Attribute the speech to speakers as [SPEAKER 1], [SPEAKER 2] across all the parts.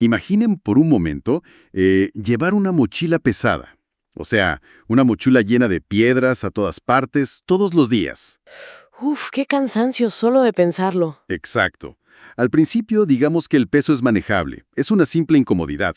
[SPEAKER 1] Imaginen por un momento llevar una mochila pesada. O sea, una mochila llena de piedras a todas partes, todos los días.
[SPEAKER 2] Uf, qué cansancio solo de pensarlo.
[SPEAKER 1] Exacto. Al principio, digamos que el peso es manejable, es una simple incomodidad,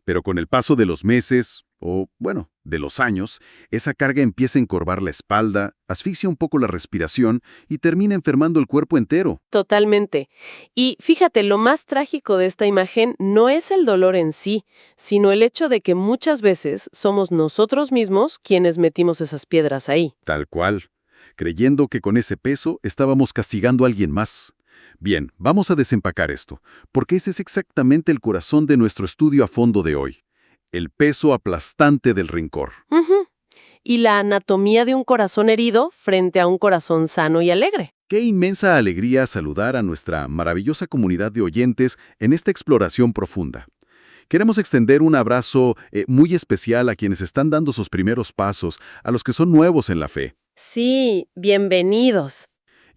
[SPEAKER 1] pero con el paso de los meses, o bueno, de los años, esa carga empieza a encorvar la espalda, asfixia un poco la respiración y termina enfermando el cuerpo entero.
[SPEAKER 2] Totalmente. Y fíjate, lo más trágico de esta imagen no es el dolor en sí, sino el hecho de que muchas veces somos nosotros mismos quienes metimos esas piedras ahí.
[SPEAKER 1] Tal cual, creyendo que con ese peso estábamos castigando a alguien más. Bien, vamos a desempacar esto, porque ese es exactamente el corazón de nuestro estudio a fondo de hoy. El peso aplastante del rencor.
[SPEAKER 2] Ujú. Y la anatomía de un corazón herido frente a un corazón sano y alegre.
[SPEAKER 1] Qué inmensa alegría saludar a nuestra maravillosa comunidad de oyentes en esta exploración profunda. Queremos extender un abrazo muy especial a quienes están dando sus primeros pasos, a los que son nuevos en la fe.
[SPEAKER 2] Sí, bienvenidos.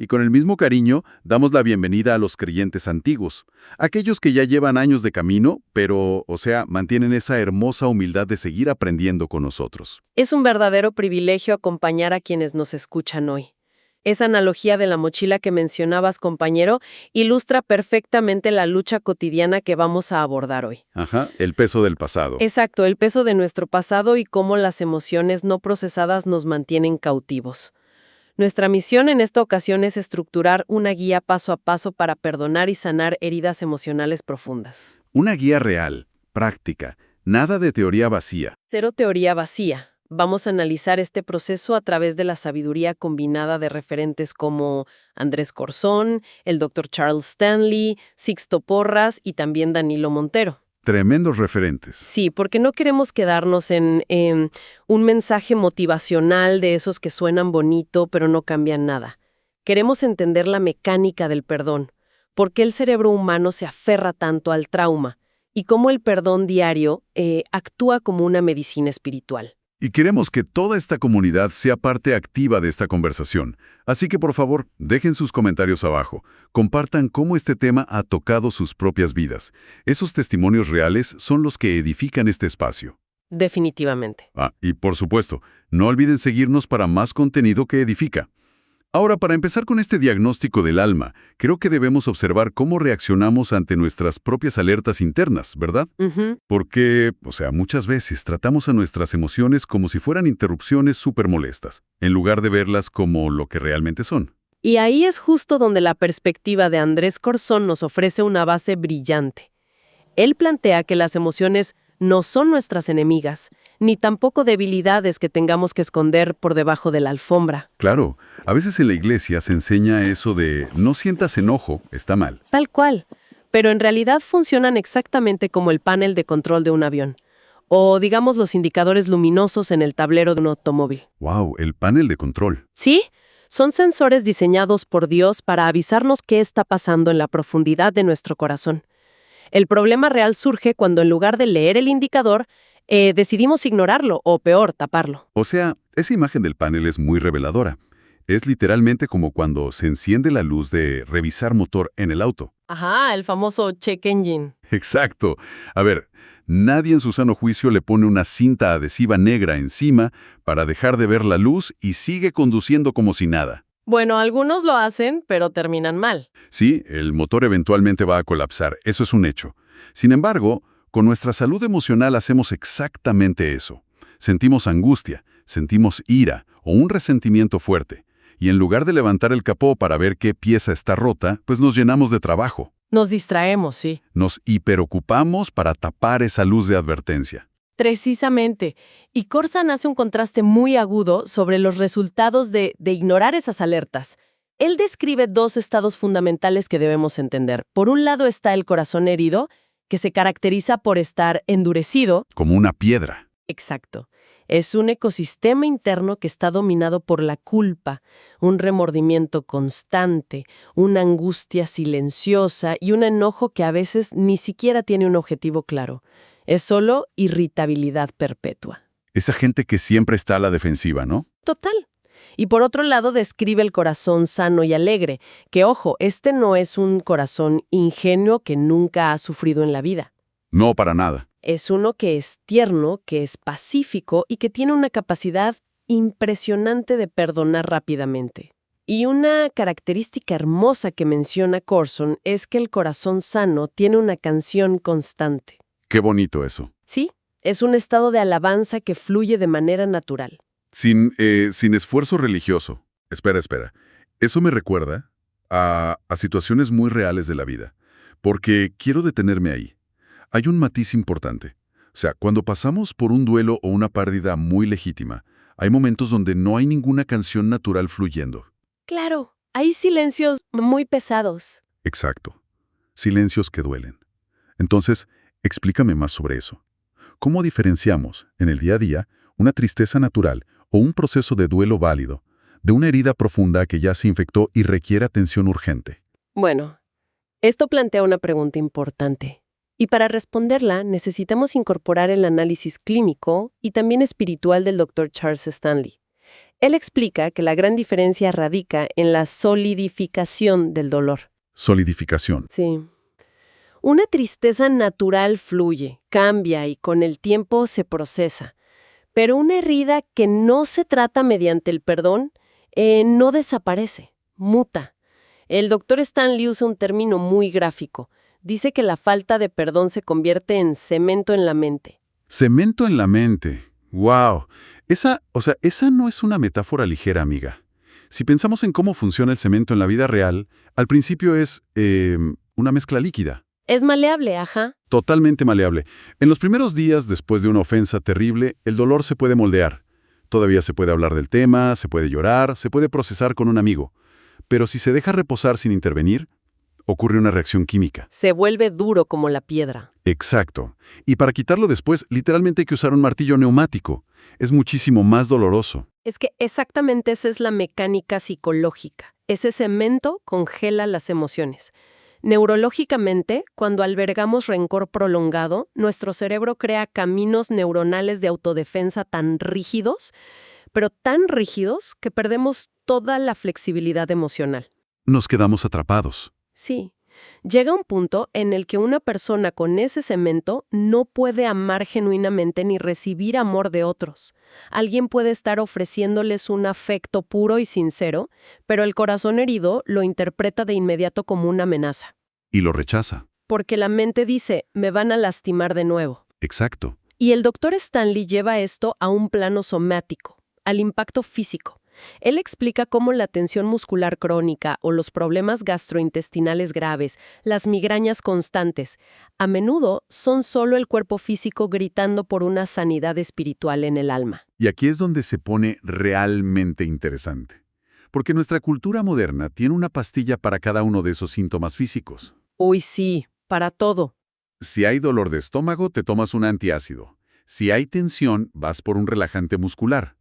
[SPEAKER 1] Y con el mismo cariño, damos la bienvenida a los creyentes antiguos, aquellos que ya llevan años de camino, pero, o sea, mantienen esa hermosa humildad de seguir aprendiendo con nosotros.
[SPEAKER 2] Es un verdadero privilegio acompañar a quienes nos escuchan hoy. Esa analogía de la mochila que mencionabas, compañero, ilustra perfectamente la lucha cotidiana que vamos a abordar hoy.
[SPEAKER 1] Ajá, el peso del pasado.
[SPEAKER 2] Exacto, el peso de nuestro pasado y cómo las emociones no procesadas nos mantienen cautivos. Nuestra misión en esta ocasión es estructurar una guía paso a paso para perdonar y sanar heridas emocionales profundas.
[SPEAKER 1] Una guía real, práctica, nada de teoría vacía.
[SPEAKER 2] Cero teoría vacía. Vamos a analizar este proceso a través de la sabiduría combinada de referentes como Andrés Corzón, el Dr. Charles Stanley, Sixto Porras y también Danilo Montero.
[SPEAKER 1] Tremendos referentes.
[SPEAKER 2] Sí, porque no queremos quedarnos en un mensaje motivacional de esos que suenan bonito pero no cambian nada. Queremos entender la mecánica del perdón, por qué el cerebro humano se aferra tanto al trauma y cómo el perdón diario actúa como una medicina espiritual.
[SPEAKER 1] Y queremos que toda esta comunidad sea parte activa de esta conversación. Así que por favor, dejen sus comentarios abajo. Compartan cómo este tema ha tocado sus propias vidas. Esos testimonios reales son los que edifican este espacio.
[SPEAKER 2] Definitivamente.
[SPEAKER 1] Y por supuesto, no olviden seguirnos para más contenido que edifica. Ahora, para empezar con este diagnóstico del alma, creo que debemos observar cómo reaccionamos ante nuestras propias alertas internas, ¿verdad?
[SPEAKER 2] Ujú.
[SPEAKER 1] Porque, o sea, muchas veces tratamos a nuestras emociones como si fueran interrupciones súper molestas, en lugar de verlas como lo que realmente son.
[SPEAKER 2] Y ahí es justo donde la perspectiva de Andrés Corzón nos ofrece una base brillante. Él plantea que las emociones no son nuestras enemigas, ni tampoco debilidades que tengamos que esconder por debajo de la alfombra.
[SPEAKER 1] Claro, a veces en la iglesia se enseña eso de no sientas enojo, está mal.
[SPEAKER 2] Tal cual, pero en realidad funcionan exactamente como el panel de control de un avión, o digamos los indicadores luminosos en el tablero de un automóvil.
[SPEAKER 1] ¡Wow! El panel de control.
[SPEAKER 2] ¿Sí? Son sensores diseñados por Dios para avisarnos qué está pasando en la profundidad de nuestro corazón. El problema real surge cuando en lugar de leer el indicador, decidimos ignorarlo o peor, taparlo.
[SPEAKER 1] O sea, esa imagen del panel es muy reveladora. Es literalmente como cuando se enciende la luz de revisar motor en el auto.
[SPEAKER 2] Ajá, el famoso check engine.
[SPEAKER 1] Exacto. A ver, nadie en su sano juicio le pone una cinta adhesiva negra encima para dejar de ver la luz y sigue conduciendo como si nada.
[SPEAKER 2] Bueno, algunos lo hacen, pero terminan mal.
[SPEAKER 1] Sí, el motor eventualmente va a colapsar, eso es un hecho. Sin embargo, con nuestra salud emocional hacemos exactamente eso. Sentimos angustia, sentimos ira o un resentimiento fuerte. Y en lugar de levantar el capó para ver qué pieza está rota, pues nos llenamos de trabajo.
[SPEAKER 2] Nos distraemos, sí.
[SPEAKER 1] Nos hiperocupamos para tapar esa luz de advertencia.
[SPEAKER 2] Precisamente. Y Corzón hace un contraste muy agudo sobre los resultados de ignorar esas alertas. Él describe dos estados fundamentales que debemos entender. Por un lado está el corazón herido, que se caracteriza por estar endurecido.
[SPEAKER 1] Como una piedra.
[SPEAKER 2] Exacto. Es un ecosistema interno que está dominado por la culpa, un remordimiento constante, una angustia silenciosa y un enojo que a veces ni siquiera tiene un objetivo claro. Es solo irritabilidad perpetua.
[SPEAKER 1] Esa gente que siempre está a la defensiva, ¿no?
[SPEAKER 2] Total. Y por otro lado describe el corazón sano y alegre, que ojo, este no es un corazón ingenuo que nunca ha sufrido en la vida.
[SPEAKER 1] No, para nada.
[SPEAKER 2] Es uno que es tierno, que es pacífico y que tiene una capacidad impresionante de perdonar rápidamente. Y una característica hermosa que menciona Corson es que el corazón sano tiene una canción constante.
[SPEAKER 1] Qué bonito eso.
[SPEAKER 2] Sí, es un estado de alabanza que fluye de manera natural.
[SPEAKER 1] Sin esfuerzo religioso. Espera. Eso me recuerda a situaciones muy reales de la vida, porque quiero detenerme ahí. Hay un matiz importante. O sea, cuando pasamos por un duelo o una pérdida muy legítima, hay momentos donde no hay ninguna canción natural fluyendo.
[SPEAKER 2] Claro, hay silencios muy pesados.
[SPEAKER 1] Exacto. Silencios que duelen. Entonces, explícame más sobre eso. ¿Cómo diferenciamos, en el día a día, una tristeza natural o un proceso de duelo válido de una herida profunda que ya se infectó y requiere atención urgente?
[SPEAKER 2] Bueno, esto plantea una pregunta importante. Y para responderla, necesitamos incorporar el análisis clínico y también espiritual del Dr. Charles Stanley. Él explica que la gran diferencia radica en la solidificación del dolor.
[SPEAKER 1] Solidificación.
[SPEAKER 2] Sí. Una tristeza natural fluye, cambia y con el tiempo se procesa. Pero una herida que no se trata mediante el perdón no desaparece, muta. El Dr. Stanley usa un término muy gráfico. Dice que la falta de perdón se convierte en cemento en la mente.
[SPEAKER 1] Cemento en la mente. ¡Wow! Esa no es una metáfora ligera, amiga. Si pensamos en cómo funciona el cemento en la vida real, al principio es una mezcla líquida.
[SPEAKER 2] Es maleable, ajá.
[SPEAKER 1] Totalmente maleable. En los primeros días, después de una ofensa terrible, el dolor se puede moldear. Todavía se puede hablar del tema, se puede llorar, se puede procesar con un amigo. Pero si se deja reposar sin intervenir, ocurre una reacción química.
[SPEAKER 2] Se vuelve duro como la piedra.
[SPEAKER 1] Exacto. Y para quitarlo después, literalmente hay que usar un martillo neumático. Es muchísimo más doloroso.
[SPEAKER 2] Es que exactamente esa es la mecánica psicológica. Ese cemento congela las emociones. Neurológicamente, cuando albergamos rencor prolongado, nuestro cerebro crea caminos neuronales de autodefensa tan rígidos, pero tan rígidos que perdemos toda la flexibilidad emocional.
[SPEAKER 1] Nos quedamos atrapados.
[SPEAKER 2] Sí. Llega un punto en el que una persona con ese cemento no puede amar genuinamente ni recibir amor de otros. Alguien puede estar ofreciéndoles un afecto puro y sincero, pero el corazón herido lo interpreta de inmediato como una amenaza.
[SPEAKER 1] Y lo rechaza.
[SPEAKER 2] Porque la mente dice, me van a lastimar de nuevo.
[SPEAKER 1] Exacto.
[SPEAKER 2] Y el Dr. Stanley lleva esto a un plano somático, al impacto físico. Él explica cómo la tensión muscular crónica o los problemas gastrointestinales graves, las migrañas constantes, a menudo son solo el cuerpo físico gritando por una sanidad espiritual en el alma.
[SPEAKER 1] Y aquí es donde se pone realmente interesante. Porque nuestra cultura moderna tiene una pastilla para cada uno de esos síntomas físicos.
[SPEAKER 2] Uy, sí, para todo.
[SPEAKER 1] Si hay dolor de estómago, te tomas un antiácido. Si hay tensión, vas por un relajante muscular.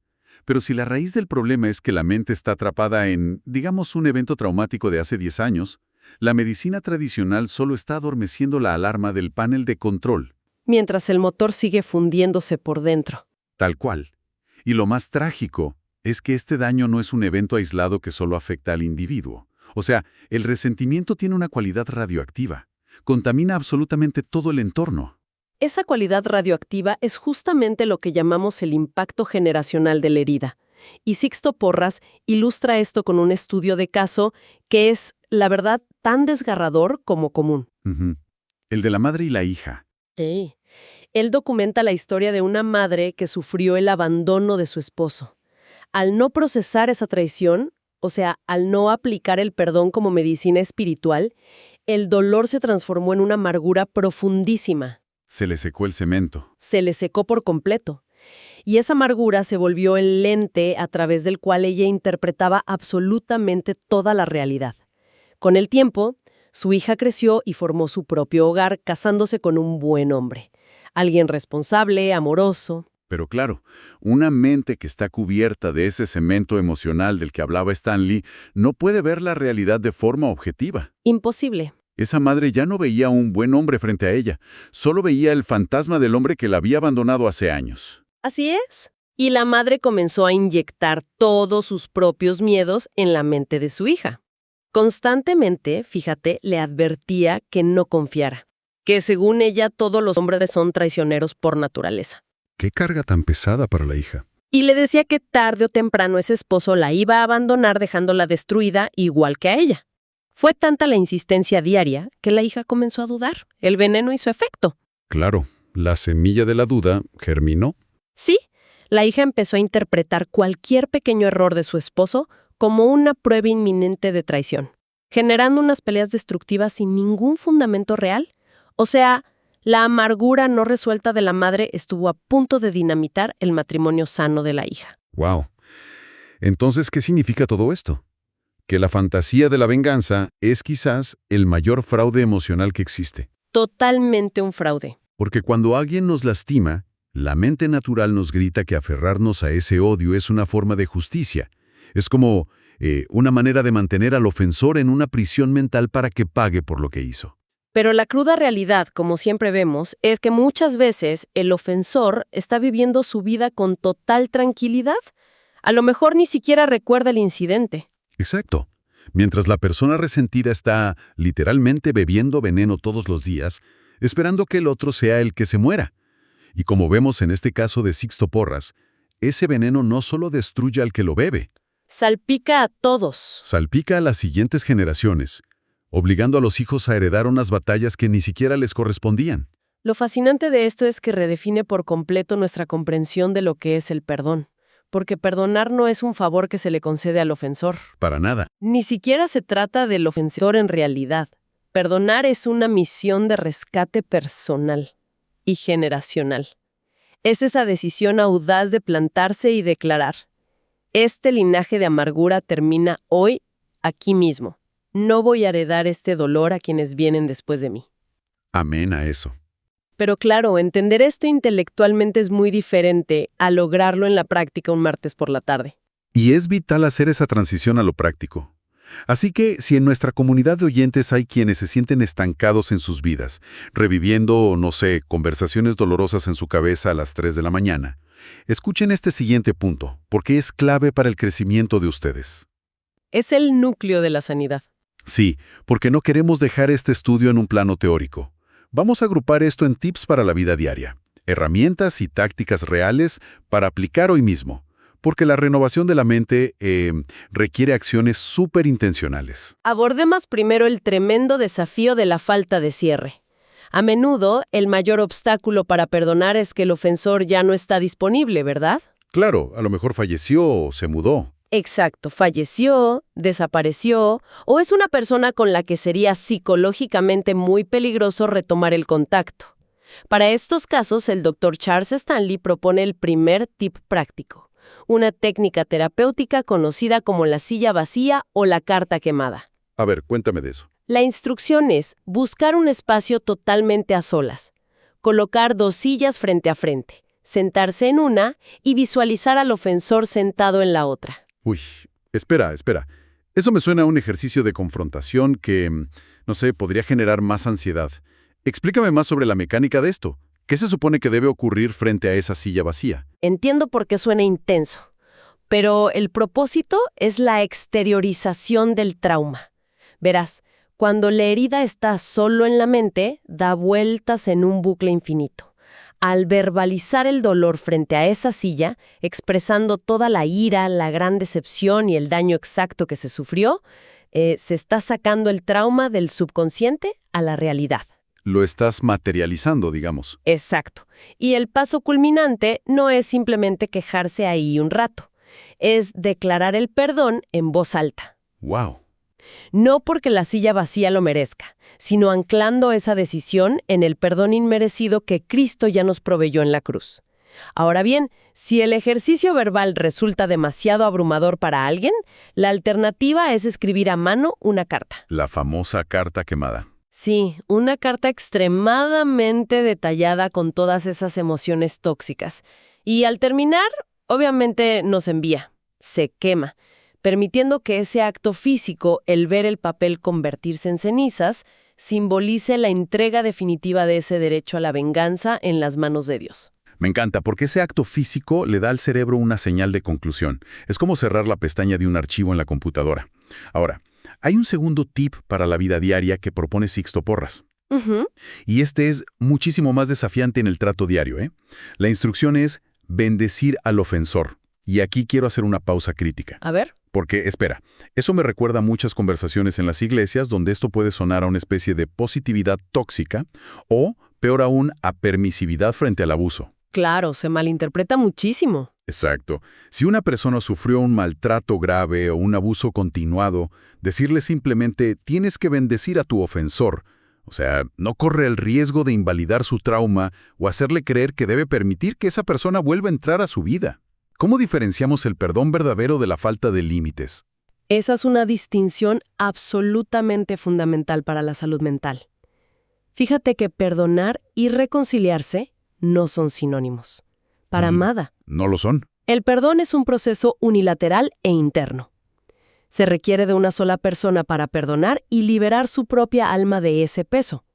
[SPEAKER 1] Pero si la raíz del problema es que la mente está atrapada en, digamos, un evento traumático de hace 10 años, la medicina tradicional solo está adormeciendo la alarma del panel de control.
[SPEAKER 2] Mientras el motor sigue fundiéndose por dentro.
[SPEAKER 1] Tal cual. Y lo más trágico es que este daño no es un evento aislado que solo afecta al individuo. O sea, el resentimiento tiene una cualidad radioactiva. Contamina absolutamente todo el entorno.
[SPEAKER 2] Esa cualidad radioactiva es justamente lo que llamamos el impacto generacional de la herida. Y Sixto Porras ilustra esto con un estudio de caso que es, la verdad, tan desgarrador como común.
[SPEAKER 1] El de la madre y la hija.
[SPEAKER 2] Sí. Él documenta la historia de una madre que sufrió el abandono de su esposo. Al no procesar esa traición, o sea, al no aplicar el perdón como medicina espiritual, el dolor se transformó en una amargura profundísima.
[SPEAKER 1] Se le secó el cemento.
[SPEAKER 2] Se le secó por completo. Y esa amargura se volvió el lente a través del cual ella interpretaba absolutamente toda la realidad. Con el tiempo, su hija creció y formó su propio hogar casándose con un buen hombre. Alguien responsable, amoroso.
[SPEAKER 1] Pero claro, una mente que está cubierta de ese cemento emocional del que hablaba Stanley no puede ver la realidad de forma objetiva.
[SPEAKER 2] Imposible.
[SPEAKER 1] Esa madre ya no veía a un buen hombre frente a ella, solo veía el fantasma del hombre que la había abandonado hace años.
[SPEAKER 2] Así es. Y la madre comenzó a inyectar todos sus propios miedos en la mente de su hija. Constantemente, fíjate, le advertía que no confiara, que según ella todos los hombres son traicioneros por naturaleza.
[SPEAKER 1] Qué carga tan pesada para la hija.
[SPEAKER 2] Y le decía que tarde o temprano ese esposo la iba a abandonar dejándola destruida igual que a ella. Fue tanta la insistencia diaria que la hija comenzó a dudar. El veneno hizo efecto.
[SPEAKER 1] Claro, la semilla de la duda germinó.
[SPEAKER 2] Sí, la hija empezó a interpretar cualquier pequeño error de su esposo como una prueba inminente de traición, generando unas peleas destructivas sin ningún fundamento real. O sea, la amargura no resuelta de la madre estuvo a punto de dinamitar el matrimonio sano de la hija.
[SPEAKER 1] Wow. Entonces, ¿qué significa todo esto? Que la fantasía de la venganza es quizás el mayor fraude emocional que existe.
[SPEAKER 2] Totalmente un fraude.
[SPEAKER 1] Porque cuando alguien nos lastima, la mente natural nos grita que aferrarnos a ese odio es una forma de justicia. Es como una manera de mantener al ofensor en una prisión mental para que pague por lo que hizo.
[SPEAKER 2] Pero la cruda realidad, como siempre vemos, es que muchas veces el ofensor está viviendo su vida con total tranquilidad. A lo mejor ni siquiera recuerda el incidente.
[SPEAKER 1] Exacto. Mientras la persona resentida está literalmente bebiendo veneno todos los días, esperando que el otro sea el que se muera. Y como vemos en este caso de Sixto Porras, ese veneno no solo destruye al que lo bebe.
[SPEAKER 2] Salpica a todos.
[SPEAKER 1] Salpica a las siguientes generaciones, obligando a los hijos a heredar unas batallas que ni siquiera les correspondían.
[SPEAKER 2] Lo fascinante de esto es que redefine por completo nuestra comprensión de lo que es el perdón. Porque perdonar no es un favor que se le concede al ofensor.
[SPEAKER 1] Para nada.
[SPEAKER 2] Ni siquiera se trata del ofensor en realidad. Perdonar es una misión de rescate personal y generacional. Es esa decisión audaz de plantarse y declarar: este linaje de amargura termina hoy, aquí mismo. No voy a heredar este dolor a quienes vienen después de mí.
[SPEAKER 1] Amén a eso.
[SPEAKER 2] Pero claro, entender esto intelectualmente es muy diferente a lograrlo en la práctica un martes por la tarde.
[SPEAKER 1] Y es vital hacer esa transición a lo práctico. Así que, si en nuestra comunidad de oyentes hay quienes se sienten estancados en sus vidas, reviviendo, no sé, conversaciones dolorosas en su cabeza a las 3 de la mañana, escuchen este siguiente punto, porque es clave para el crecimiento de ustedes.
[SPEAKER 2] Es el núcleo de la sanidad.
[SPEAKER 1] Sí, porque no queremos dejar este estudio en un plano teórico. Vamos a agrupar esto en tips para la vida diaria, herramientas y tácticas reales para aplicar hoy mismo, porque la renovación de la mente requiere acciones súper intencionales.
[SPEAKER 2] Abordemos primero el tremendo desafío de la falta de cierre. A menudo, el mayor obstáculo para perdonar es que el ofensor ya no está disponible, ¿verdad?
[SPEAKER 1] Claro, a lo mejor falleció o se mudó.
[SPEAKER 2] Exacto, falleció, desapareció, o es una persona con la que sería psicológicamente muy peligroso retomar el contacto. Para estos casos, el Dr. Charles Stanley propone el primer tip práctico, una técnica terapéutica conocida como la silla vacía o la carta quemada.
[SPEAKER 1] A ver, cuéntame de eso.
[SPEAKER 2] La instrucción es buscar un espacio totalmente a solas, colocar 2 sillas frente a frente, sentarse en una y visualizar al ofensor sentado en la otra.
[SPEAKER 1] Uy, espera. Eso me suena a un ejercicio de confrontación que, no sé, podría generar más ansiedad. Explícame más sobre la mecánica de esto. ¿Qué se supone que debe ocurrir frente a esa silla vacía?
[SPEAKER 2] Entiendo por qué suena intenso, pero el propósito es la exteriorización del trauma. Verás, cuando la herida está solo en la mente, da vueltas en un bucle infinito. Al verbalizar el dolor frente a esa silla, expresando toda la ira, la gran decepción y el daño exacto que se sufrió, se está sacando el trauma del subconsciente a la realidad.
[SPEAKER 1] Lo estás materializando, digamos.
[SPEAKER 2] Exacto. Y el paso culminante no es simplemente quejarse ahí un rato, es declarar el perdón en voz alta.
[SPEAKER 1] ¡Wow!
[SPEAKER 2] No porque la silla vacía lo merezca, sino anclando esa decisión en el perdón inmerecido que Cristo ya nos proveyó en la cruz. Ahora bien, si el ejercicio verbal resulta demasiado abrumador para alguien, la alternativa es escribir a mano una carta.
[SPEAKER 1] La famosa carta quemada.
[SPEAKER 2] Sí, una carta extremadamente detallada con todas esas emociones tóxicas. Y al terminar, obviamente nos envía, se quema, permitiendo que ese acto físico, el ver el papel convertirse en cenizas, simbolice la entrega definitiva de ese derecho a la venganza en las manos de Dios.
[SPEAKER 1] Me encanta, porque ese acto físico le da al cerebro una señal de conclusión. Es como cerrar la pestaña de un archivo en la computadora. Ahora, hay un segundo tip para la vida diaria que propone Sixto Porras.
[SPEAKER 2] Ujú.
[SPEAKER 3] Y este es muchísimo más desafiante en el trato diario, ¿eh? La instrucción es bendecir al ofensor. Y aquí quiero hacer una pausa crítica.
[SPEAKER 2] A ver.
[SPEAKER 3] Porque, espera, eso me recuerda a muchas conversaciones en las iglesias donde esto puede sonar a una especie de positividad tóxica o, peor aún, a permisividad frente al abuso.
[SPEAKER 2] Claro, se malinterpreta muchísimo.
[SPEAKER 3] Exacto. Si una persona sufrió un maltrato grave o un abuso continuado, decirle simplemente tienes que bendecir a tu ofensor, o sea, no corre el riesgo de invalidar su trauma o hacerle creer que debe permitir que esa persona vuelva a entrar a su vida. ¿Cómo diferenciamos el perdón verdadero de la falta de límites?
[SPEAKER 2] Esa es una distinción absolutamente fundamental para la salud mental. Fíjate que perdonar y reconciliarse no son sinónimos. Para nada.
[SPEAKER 3] No lo son.
[SPEAKER 2] El perdón es un proceso unilateral e interno. Se requiere de una sola persona para perdonar y liberar su propia alma de ese peso.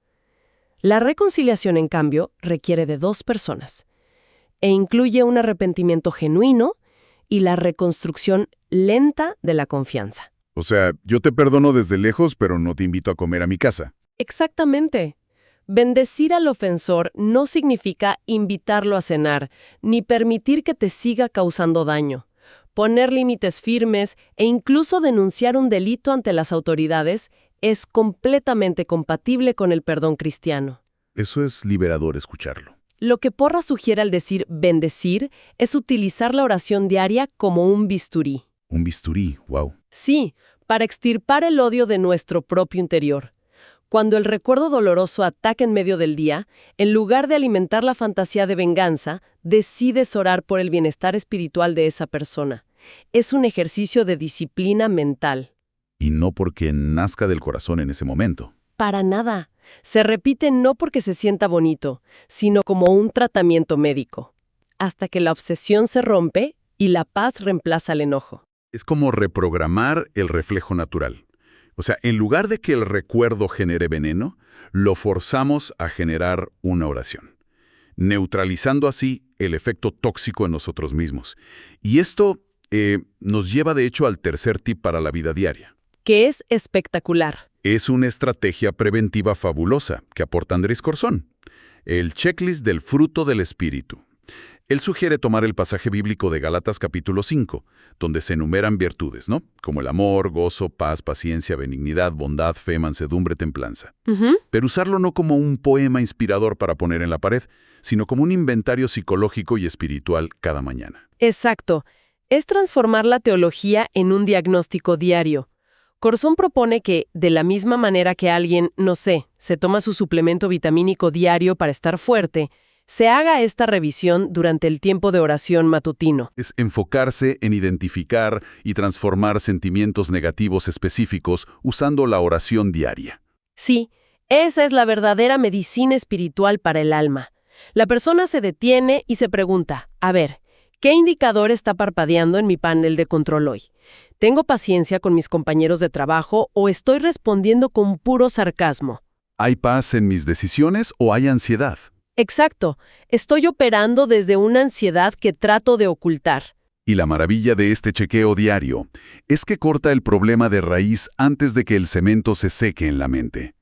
[SPEAKER 2] La reconciliación, en cambio, requiere de dos personas e incluye un arrepentimiento genuino y la reconstrucción lenta de la confianza.
[SPEAKER 3] O sea, yo te perdono desde lejos, pero no te invito a comer a mi casa.
[SPEAKER 2] Exactamente. Bendecir al ofensor no significa invitarlo a cenar, ni permitir que te siga causando daño. Poner límites firmes e incluso denunciar un delito ante las autoridades es completamente compatible con el perdón cristiano.
[SPEAKER 3] Eso es liberador escucharlo.
[SPEAKER 2] Lo que Porras sugiere al decir bendecir es utilizar la oración diaria como un bisturí.
[SPEAKER 3] Un bisturí, wow.
[SPEAKER 2] Sí, para extirpar el odio de nuestro propio interior. Cuando el recuerdo doloroso ataca en medio del día, en lugar de alimentar la fantasía de venganza, decides orar por el bienestar espiritual de esa persona. Es un ejercicio de disciplina mental.
[SPEAKER 3] Y no porque nazca del corazón en ese momento.
[SPEAKER 2] Para nada. Se repite no porque se sienta bonito, sino como un tratamiento médico. Hasta que la obsesión se rompe y la paz reemplaza el enojo.
[SPEAKER 3] Es como reprogramar el reflejo natural. O sea, en lugar de que el recuerdo genere veneno, lo forzamos a generar una oración, neutralizando así el efecto tóxico en nosotros mismos. Y esto nos lleva de hecho al tercer tip para la vida diaria.
[SPEAKER 2] Que es espectacular.
[SPEAKER 3] Es una estrategia preventiva fabulosa que aporta Andrés Corzón, el checklist del fruto del espíritu. Él sugiere tomar el pasaje bíblico de Gálatas capítulo 5, donde se enumeran virtudes, ¿no? Como el amor, gozo, paz, paciencia, benignidad, bondad, fe, mansedumbre, templanza. Pero usarlo no como un poema inspirador para poner en la pared, sino como un inventario psicológico y espiritual cada mañana.
[SPEAKER 2] Exacto. Es transformar la teología en un diagnóstico diario. Corzón propone que, de la misma manera que alguien, no sé, se toma su suplemento vitamínico diario para estar fuerte, se haga esta revisión durante el tiempo de oración matutino.
[SPEAKER 3] Es enfocarse en identificar y transformar sentimientos negativos específicos usando la oración diaria.
[SPEAKER 2] Sí, esa es la verdadera medicina espiritual para el alma. La persona se detiene y se pregunta, a ver, ¿qué indicador está parpadeando en mi panel de control hoy? ¿Tengo paciencia con mis compañeros de trabajo o estoy respondiendo con puro sarcasmo?
[SPEAKER 3] ¿Hay paz en mis decisiones o hay ansiedad?
[SPEAKER 2] Exacto. Estoy operando desde una ansiedad que trato de ocultar.
[SPEAKER 3] Y la maravilla de este chequeo diario es que corta el problema de raíz antes de que el cemento se seque en la mente.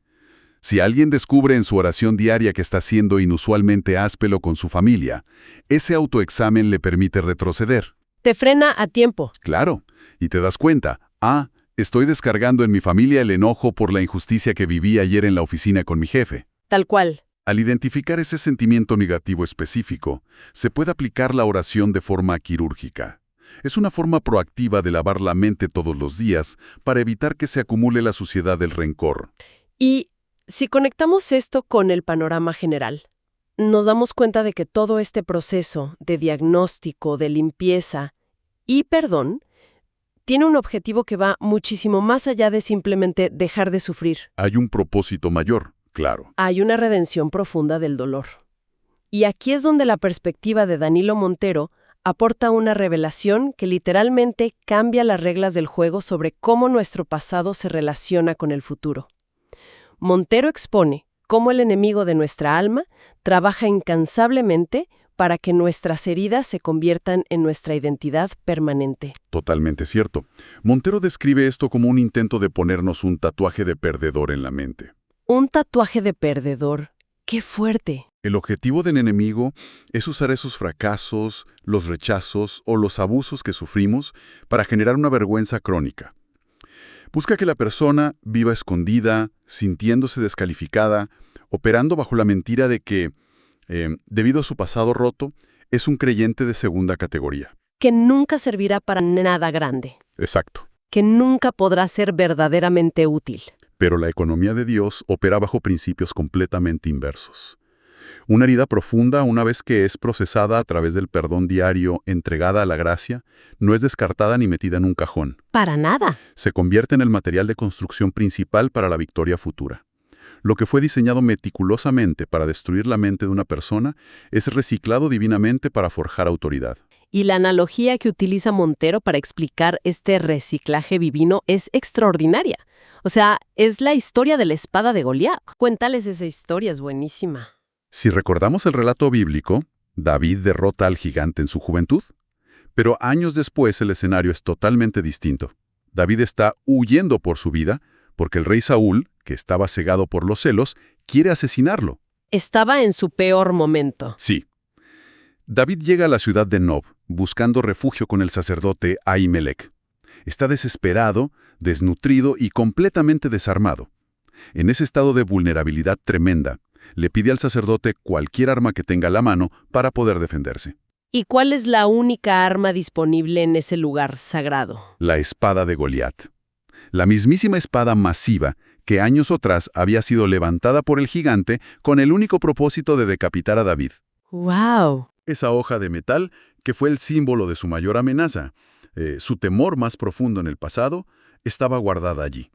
[SPEAKER 3] Si alguien descubre en su oración diaria que está siendo inusualmente áspero con su familia, ese autoexamen le permite retroceder.
[SPEAKER 2] Te frena a tiempo.
[SPEAKER 3] Claro, y te das cuenta, estoy descargando en mi familia el enojo por la injusticia que viví ayer en la oficina con mi jefe.
[SPEAKER 2] Tal cual.
[SPEAKER 3] Al identificar ese sentimiento negativo específico, se puede aplicar la oración de forma quirúrgica. Es una forma proactiva de lavar la mente todos los días para evitar que se acumule la suciedad del rencor.
[SPEAKER 2] Y si conectamos esto con el panorama general, nos damos cuenta de que todo este proceso de diagnóstico, de limpieza y perdón tiene un objetivo que va muchísimo más allá de simplemente dejar de sufrir.
[SPEAKER 3] Hay un propósito mayor, claro.
[SPEAKER 2] Hay una redención profunda del dolor. Y aquí es donde la perspectiva de Danilo Montero aporta una revelación que literalmente cambia las reglas del juego sobre cómo nuestro pasado se relaciona con el futuro. Montero expone cómo el enemigo de nuestra alma trabaja incansablemente para que nuestras heridas se conviertan en nuestra identidad permanente.
[SPEAKER 3] Totalmente cierto. Montero describe esto como un intento de ponernos un tatuaje de perdedor en la mente.
[SPEAKER 2] Un tatuaje de perdedor. ¡Qué fuerte!
[SPEAKER 1] El objetivo del enemigo es usar esos fracasos, los rechazos o los abusos que sufrimos para generar una vergüenza crónica. Busca que la persona viva escondida, sintiéndose descalificada, operando bajo la mentira de que, debido a su pasado roto, es un creyente de segunda categoría.
[SPEAKER 2] Que nunca servirá para nada grande.
[SPEAKER 1] Exacto.
[SPEAKER 2] Que nunca podrá ser verdaderamente útil.
[SPEAKER 1] Pero la economía de Dios opera bajo principios completamente inversos. Una herida profunda, una vez que es procesada a través del perdón diario, entregada a la gracia, no es descartada ni metida en un cajón.
[SPEAKER 2] Para nada.
[SPEAKER 1] Se convierte en el material de construcción principal para la victoria futura. Lo que fue diseñado meticulosamente para destruir la mente de una persona es reciclado divinamente para forjar autoridad.
[SPEAKER 2] Y la analogía que utiliza Montero para explicar este reciclaje divino es extraordinaria. O sea, es la historia de la espada de Goliat. Cuéntales esa historia, es buenísima.
[SPEAKER 1] Si recordamos el relato bíblico, David derrota al gigante en su juventud, pero años después el escenario es totalmente distinto. David está huyendo por su vida porque el rey Saúl, que estaba cegado por los celos, quiere asesinarlo.
[SPEAKER 2] Estaba en su peor momento.
[SPEAKER 1] Sí. David llega a la ciudad de Nob, buscando refugio con el sacerdote Ahimelech. Está desesperado, desnutrido y completamente desarmado. En ese estado de vulnerabilidad tremenda, le pide al sacerdote cualquier arma que tenga a la mano para poder defenderse.
[SPEAKER 2] ¿Y cuál es la única arma disponible en ese lugar sagrado?
[SPEAKER 1] La espada de Goliat. La mismísima espada masiva que años atrás había sido levantada por el gigante con el único propósito de decapitar a David.
[SPEAKER 2] ¡Wow!
[SPEAKER 1] Esa hoja de metal que fue el símbolo de su mayor amenaza, su temor más profundo en el pasado, estaba guardada allí.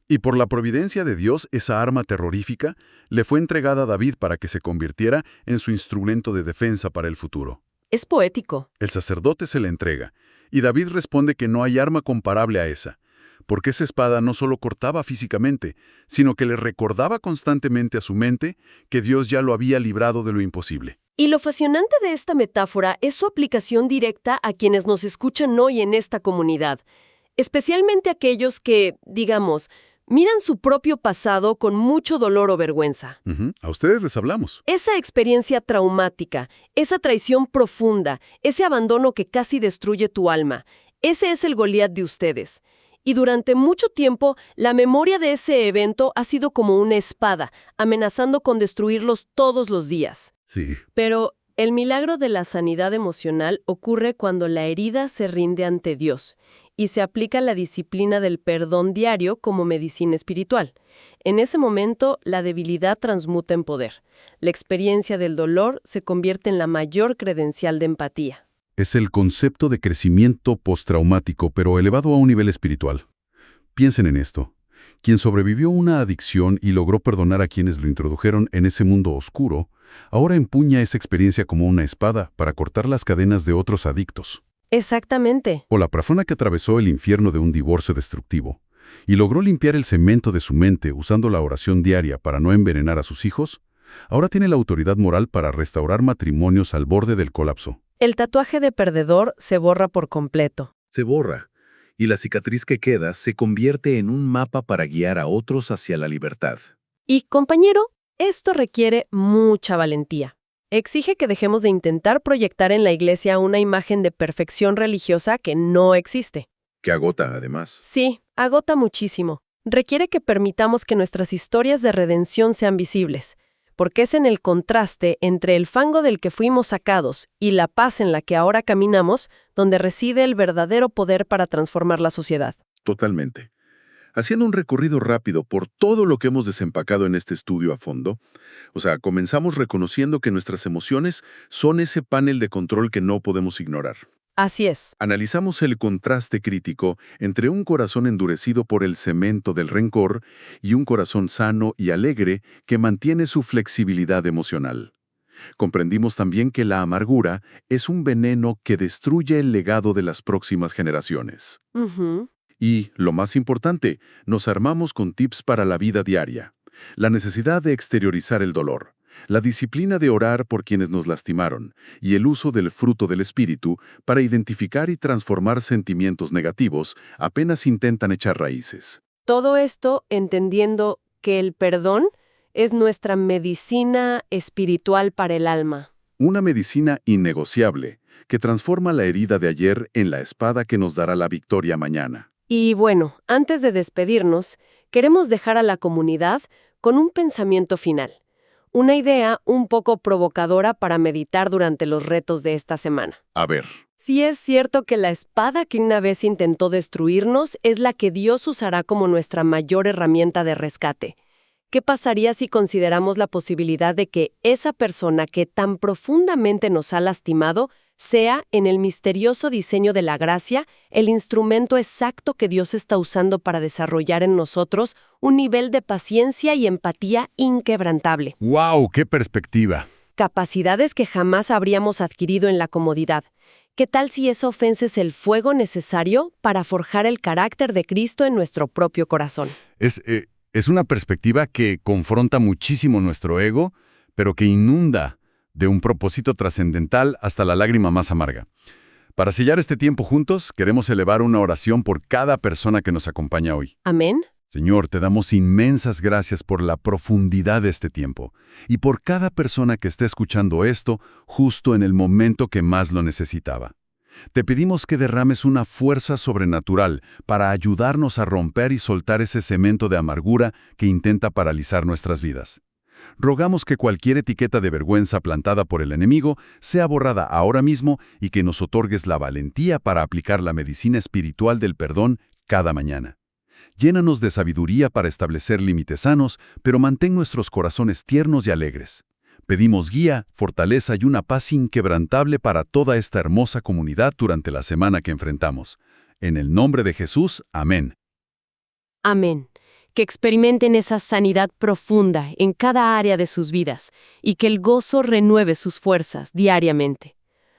[SPEAKER 1] Y por la providencia de Dios, esa arma terrorífica le fue entregada a David para que se convirtiera en su instrumento de defensa para el futuro.
[SPEAKER 2] Es poético.
[SPEAKER 1] El sacerdote se le entrega, y David responde que no hay arma comparable a esa, porque esa espada no solo cortaba físicamente, sino que le recordaba constantemente a su mente que Dios ya lo había librado de lo imposible.
[SPEAKER 2] Y lo fascinante de esta metáfora es su aplicación directa a quienes nos escuchan hoy en esta comunidad, especialmente aquellos que, digamos, miran su propio pasado con mucho dolor o vergüenza.
[SPEAKER 1] A ustedes les hablamos.
[SPEAKER 2] Esa experiencia traumática, esa traición profunda, ese abandono que casi destruye tu alma, ese es el Goliat de ustedes. Y durante mucho tiempo, la memoria de ese evento ha sido como una espada, amenazando con destruirlos todos los días.
[SPEAKER 1] Sí.
[SPEAKER 2] Pero el milagro de la sanidad emocional ocurre cuando la herida se rinde ante Dios y se aplica la disciplina del perdón diario como medicina espiritual. En ese momento, la debilidad transmuta en poder. La experiencia del dolor se convierte en la mayor credencial de empatía.
[SPEAKER 1] Es el concepto de crecimiento postraumático, pero elevado a un nivel espiritual. Piensen en esto. Quien sobrevivió a una adicción y logró perdonar a quienes lo introdujeron en ese mundo oscuro, ahora empuña esa experiencia como una espada para cortar las cadenas de otros adictos.
[SPEAKER 2] Exactamente.
[SPEAKER 1] O la persona que atravesó el infierno de un divorcio destructivo y logró limpiar el cemento de su mente usando la oración diaria para no envenenar a sus hijos, ahora tiene la autoridad moral para restaurar matrimonios al borde del colapso.
[SPEAKER 2] El tatuaje de perdedor se borra por completo.
[SPEAKER 4] Se borra, y la cicatriz que queda se convierte en un mapa para guiar a otros hacia la libertad.
[SPEAKER 2] Y, compañero, esto requiere mucha valentía. Exige que dejemos de intentar proyectar en la iglesia una imagen de perfección religiosa que no existe.
[SPEAKER 4] Que agota, además.
[SPEAKER 2] Sí, agota muchísimo. Requiere que permitamos que nuestras historias de redención sean visibles, porque es en el contraste entre el fango del que fuimos sacados y la paz en la que ahora caminamos donde reside el verdadero poder para transformar la sociedad.
[SPEAKER 4] Totalmente. Haciendo un recorrido rápido por todo lo que hemos desempacado en este estudio a fondo, comenzamos reconociendo que nuestras emociones son ese panel de control que no podemos ignorar.
[SPEAKER 2] Así es.
[SPEAKER 4] Analizamos el contraste crítico entre un corazón endurecido por el cemento del rencor y un corazón sano y alegre que mantiene su flexibilidad emocional. Comprendimos también que la amargura es un veneno que destruye el legado de las próximas generaciones. Y, lo más importante, nos armamos con tips para la vida diaria. La necesidad de exteriorizar el dolor, la disciplina de orar por quienes nos lastimaron y el uso del fruto del espíritu para identificar y transformar sentimientos negativos apenas intentan echar raíces.
[SPEAKER 2] Todo esto entendiendo que el perdón es nuestra medicina espiritual para el alma.
[SPEAKER 4] Una medicina innegociable que transforma la herida de ayer en la espada que nos dará la victoria mañana.
[SPEAKER 2] Y bueno, antes de despedirnos, queremos dejar a la comunidad con un pensamiento final. Una idea un poco provocadora para meditar durante los retos de esta semana.
[SPEAKER 4] A ver,
[SPEAKER 2] Si es cierto que la espada que una vez intentó destruirnos es la que Dios usará como nuestra mayor herramienta de rescate, ¿qué pasaría si consideramos la posibilidad de que esa persona que tan profundamente nos ha lastimado sea, en el misterioso diseño de la gracia, el instrumento exacto que Dios está usando para desarrollar en nosotros un nivel de paciencia y empatía inquebrantable?
[SPEAKER 3] ¡Wow! ¡Qué perspectiva!
[SPEAKER 2] Capacidades que jamás habríamos adquirido en la comodidad. ¿Qué tal si esa ofensa es el fuego necesario para forjar el carácter de Cristo en nuestro propio corazón?
[SPEAKER 3] Es una perspectiva que confronta muchísimo nuestro ego, pero que inunda de un propósito trascendental hasta la lágrima más amarga. Para sellar este tiempo juntos, queremos elevar una oración por cada persona que nos acompaña hoy.
[SPEAKER 2] Amén.
[SPEAKER 3] Señor, te damos inmensas gracias por la profundidad de este tiempo y por cada persona que esté escuchando esto justo en el momento que más lo necesitaba. Te pedimos que derrames una fuerza sobrenatural para ayudarnos a romper y soltar ese cemento de amargura que intenta paralizar nuestras vidas. Rogamos que cualquier etiqueta de vergüenza plantada por el enemigo sea borrada ahora mismo y que nos otorgues la valentía para aplicar la medicina espiritual del perdón cada mañana. Llénanos de sabiduría para establecer límites sanos, pero mantén nuestros corazones tiernos y alegres. Pedimos guía, fortaleza y una paz inquebrantable para toda esta hermosa comunidad durante la semana que enfrentamos. En el nombre de Jesús, amén.
[SPEAKER 2] Amén. Que experimenten esa sanidad profunda en cada área de sus vidas y que el gozo renueve sus fuerzas diariamente.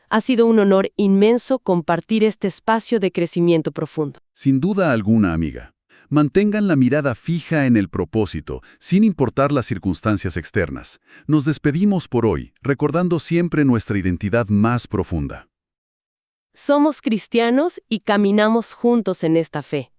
[SPEAKER 2] Ha sido un honor inmenso compartir este espacio de crecimiento profundo.
[SPEAKER 1] Sin duda alguna, amiga. Mantengan la mirada fija en el propósito, sin importar las circunstancias externas. Nos despedimos por hoy, recordando siempre nuestra identidad más profunda.
[SPEAKER 2] Somos cristianos y caminamos juntos en esta fe.